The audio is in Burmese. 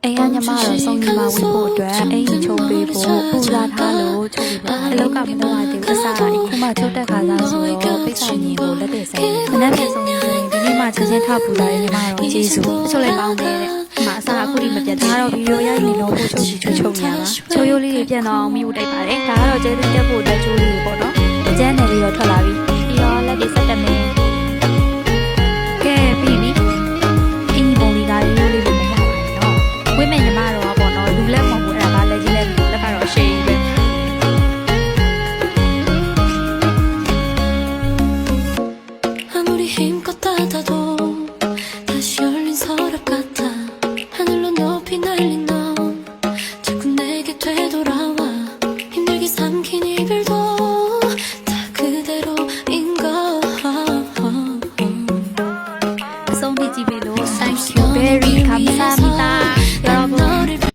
အိမ်ကညီမတော့စုံညီမဝင်ဖို့အတွက်အိမ်ချုပ်ပေးဖို့ပူဇာထားလို့ချုပ်ပြီးပါအလောက်ကမတော့ရသေးဘူးအစားအခုမှချုပ်တက်ခါစားဆိုတော့ပိတ်ဆောင်ညီကိုလက်တွေဆိုင်မနှက်ပြန်စုံညီဆိုရင်ဒီနေ့မှချင်းချင်းထပူလာရင်ညီမတော့ကျေးဇူးချုပ်လိုက်ပေါင်းတယ်တဲ့မအစားအခုဒီမပြတ်ဒါတော့ဗီဒီယိုရိုက်နေလို့ပို့ချုပ်ချီချုပ်နေရပါချိုးရိုးလေးတွေပြန်တော့အောင်မြို့တိုက်ပါတယ်ဒါကတော့ကျေးဇူးတက်ဖို့အတွက်ချိုးလေးပေါ့နော်အကျန်းနယ်လေးတော့ထွက်လာပြီပြီးတော့လက်တွေဆက်တက်မယ်ကဲပြီးပြီအင်းပုံလေးကရိုးရိုးလေးပဲမရပါဘူးနော်ဝိမဲ့ညီမတော့ပေါ့နော်လူလက်မဟုတ်ဘူးအဲ့ဒါကလက်ကြီးလက်လက်ကတော့ရှေးပဲ힘껏 닫아도 다시 열린 서랍 같아 하늘로 높이 날린